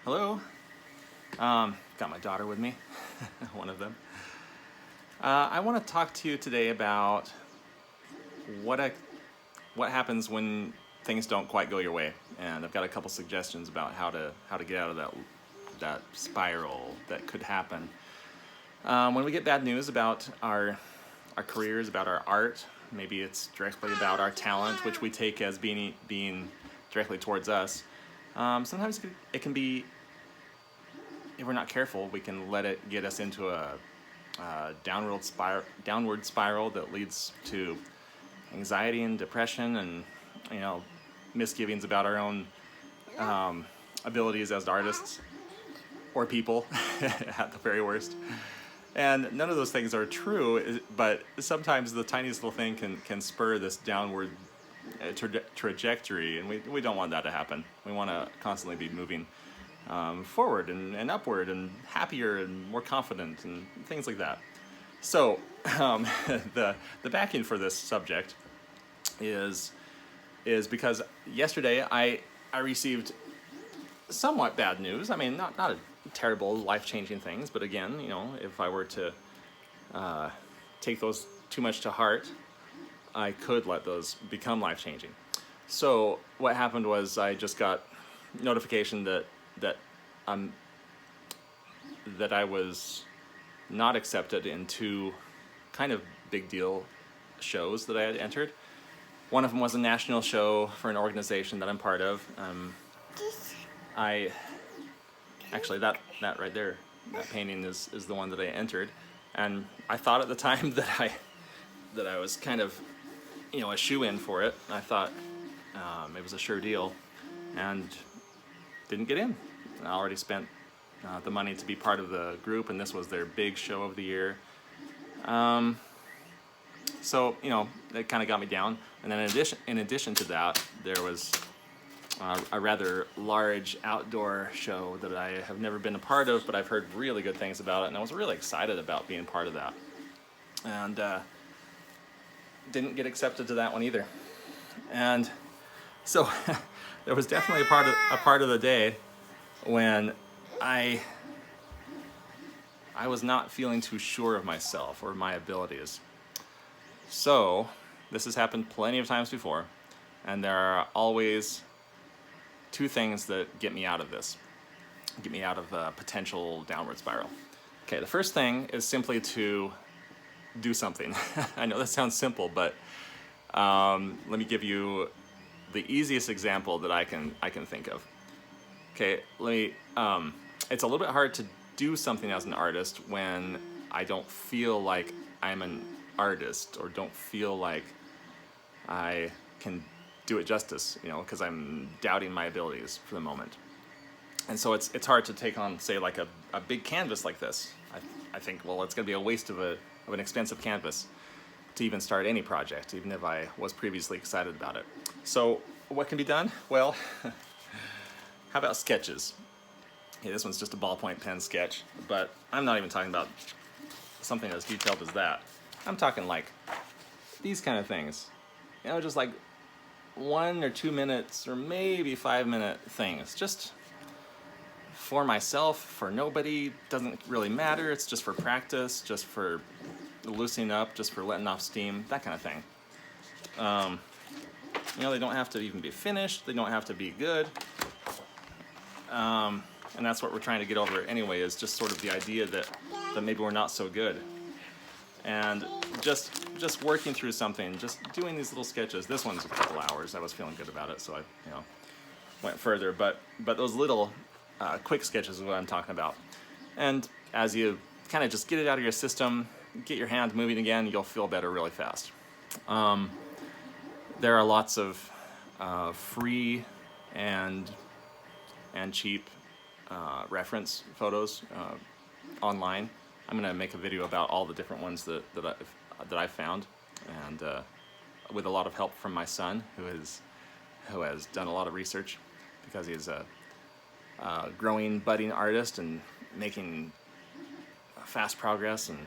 Hello. Got my daughter with me, one of them. I want to talk to you today about what happens when things don't quite go your way, and I've got a couple suggestions about how to get out of that spiral that could happen when we get bad news about our careers, about our art. Maybe it's directly about our talent, which we take as being directly towards us. Sometimes it can be, if we're not careful, we can let it get us into a downward spiral that leads to anxiety and depression, and misgivings about our own abilities as artists or people at the very worst. And none of those things are true, but sometimes the tiniest little thing can spur this downward trajectory, and we don't want that to happen. We want to constantly be moving forward and upward and happier and more confident and things like that. So the backing for this subject is because yesterday I received somewhat bad news. I mean, not a terrible, life-changing things, but again, if I were to take those too much to heart, I could let those become life-changing. So what happened was I just got notification that I was not accepted in two kind of big deal shows that I had entered. One of them was a national show for an organization that I'm part of. Actually, that right there, that painting is the one that I entered, and I thought at the time that I was kind of a shoe-in for it. I thought it was a sure deal, and didn't get in. I already spent the money to be part of the group, and this was their big show of the year. So that kind of got me down. And then in addition to that, there was a rather large outdoor show that I have never been a part of, but I've heard really good things about it, and I was really excited about being part of that. And didn't get accepted to that one either. And so there was definitely a part of the day when I was not feeling too sure of myself or my abilities. So this has happened plenty of times before, and there are always two things that get me out of this, get me out of a potential downward spiral. Okay, the first thing is simply to do something. I know that sounds simple, but let me give you the easiest example that I can think of. Okay, it's a little bit hard to do something as an artist when I don't feel like I'm an artist, or don't feel like I can do it justice, because I'm doubting my abilities for the moment. And so it's hard to take on, say, like a big canvas like this. I think, well, it's going to be a waste of an expensive canvas to even start any project, even if I was previously excited about it. So what can be done? Well, how about sketches? Okay, this one's just a ballpoint pen sketch, but I'm not even talking about something as detailed as that. I'm talking like these kind of things. Just like 1 or 2 minutes or maybe 5-minute things. Just for myself, for nobody, doesn't really matter. It's just for practice, just for loosening up, just for letting off steam, that kind of thing. They don't have to even be finished. They don't have to be good. And that's what we're trying to get over anyway, is just sort of the idea that maybe we're not so good. And just working through something, just doing these little sketches. This one's a couple hours. I was feeling good about it, so I went further. But those little quick sketches is what I'm talking about. And as you kind of just get it out of your system, get your hand moving again, you'll feel better really fast. There are lots of free and cheap reference photos online. I'm going to make a video about all the different ones that I've found, and with a lot of help from my son, who has done a lot of research, because he's a growing, budding artist and making fast progress, and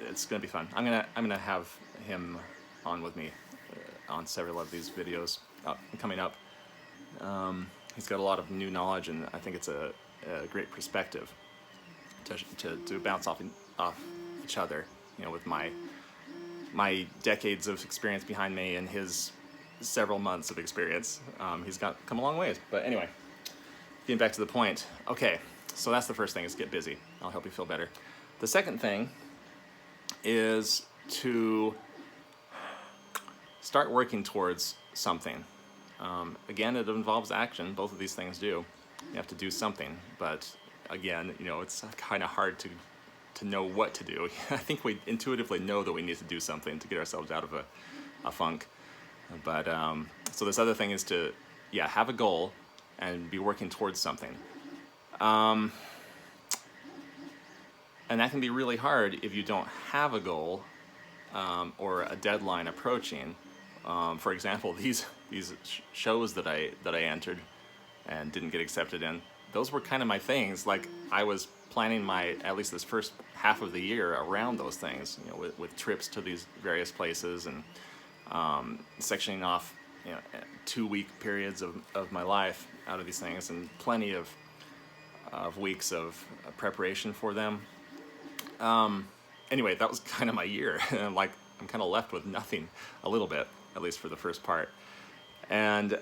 it's going to be fun. I'm gonna have him on with me on several of these videos coming up. he's got a lot of new knowledge, and I think it's a great perspective to bounce off each other. You know, with my decades of experience behind me and his several months of experience, he's come a long ways. But anyway, getting back to the point. Okay, so that's the first thing, is get busy. I'll help you feel better. The second thing is to start working towards something. Again, it involves action. Both of these things do. You have to do something, but again, you know, it's kind of hard to know what to do. I think we intuitively know that we need to do something to get ourselves out of a funk. But so this other thing is to, have a goal and be working towards something. And that can be really hard if you don't have a goal or a deadline approaching. For example, these shows that I entered and didn't get accepted in, those were kind of my things. Like, I was planning at least this first half of the year around those things, you know, with trips to these various places, and sectioning off, you know, 2-week periods of my life out of these things, and plenty of weeks of preparation for them. Anyway, that was kind of my year. I'm kind of left with nothing a little bit, at least for the first part. And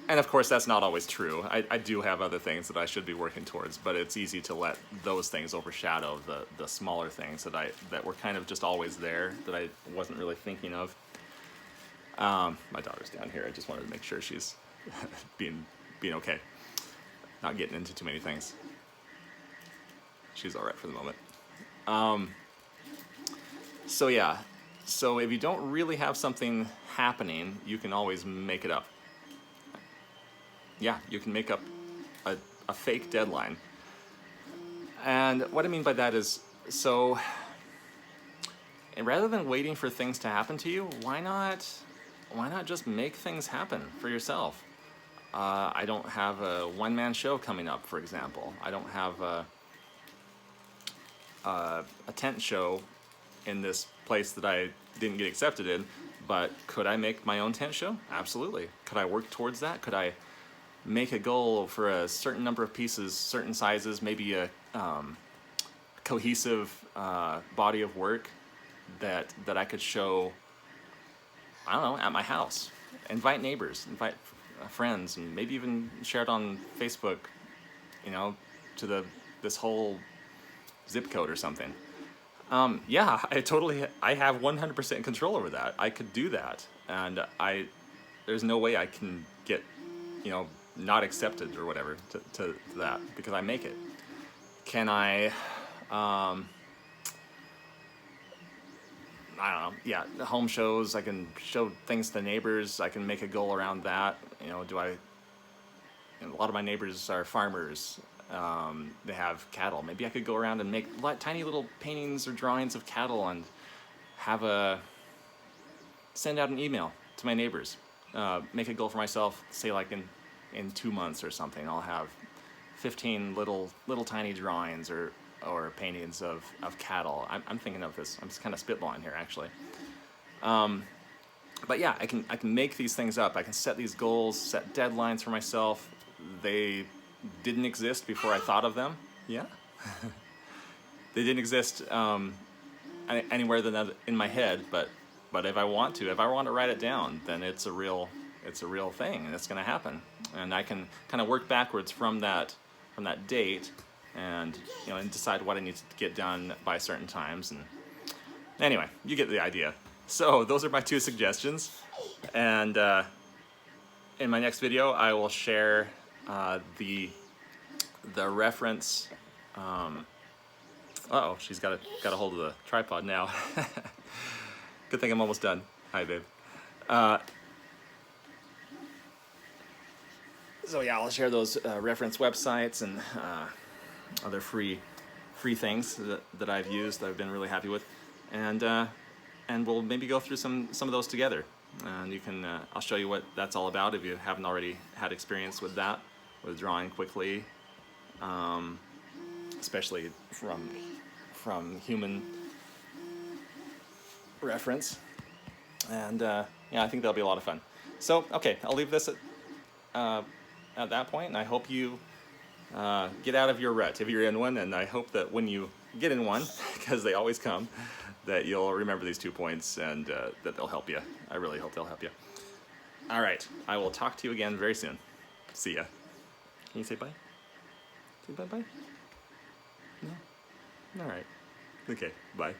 of course, that's not always true. I do have other things that I should be working towards, but it's easy to let those things overshadow the smaller things that were kind of just always there, that I wasn't really thinking of. My daughter's down here. I just wanted to make sure she's being okay, not getting into too many things. She's all right for the moment. So if you don't really have something happening, you can always make it up. Yeah, you can make up a fake deadline. And what I mean by that is, and rather than waiting for things to happen to you, why not just make things happen for yourself? I don't have a one-man show coming up, for example. I don't have a tent show in this place that I didn't get accepted in, but could I make my own tent show? Absolutely. Could I work towards that? Could I make a goal for a certain number of pieces, certain sizes, maybe a cohesive body of work that I could show, I don't know, at my house? Invite neighbors, invite friends, and maybe even share it on Facebook, you know, to this whole zip code or something. I have 100% control over that. I could do that, and there's no way I can get, you know, not accepted or whatever to that, because I make it. Can I, I don't know, the home shows, I can show things to neighbors, I can make a goal around that. You know, a lot of my neighbors are farmers. They have cattle. Maybe I could go around and make tiny little paintings or drawings of cattle and send out an email to my neighbors. Make a goal for myself, say like in 2 months or something, I'll have 15 little tiny drawings or paintings of cattle. I'm thinking of this. I'm just kind of spitballing here, actually. But yeah, I can make these things up. I can set these goals, set deadlines for myself. They didn't exist before I thought of them. Yeah, they didn't exist anywhere than in my head. But if I want to write it down, then it's a real thing, and it's going to happen. And I can kind of work backwards from that date, and and decide what I need to get done by certain times. And anyway, you get the idea. So those are my 2 suggestions, and in my next video I will share the reference. She's got a hold of the tripod now. Good thing I'm almost done. Hi, babe. So yeah, I'll share those reference websites and other free things that I've used that I've been really happy with, and we'll maybe go through some of those together. And you can I'll show you what that's all about if you haven't already had experience with that, with drawing quickly, especially from human reference. And I think that'll be a lot of fun. So okay, I'll leave this at at that point, and I hope you get out of your rut if you're in one, and I hope that when you get in one, because they always come, that you'll remember these 2 points and that they'll help you. I really hope they'll help you. All right, I will talk to you again very soon. See ya. Can you say bye? Say bye-bye? No? All right. Okay, bye.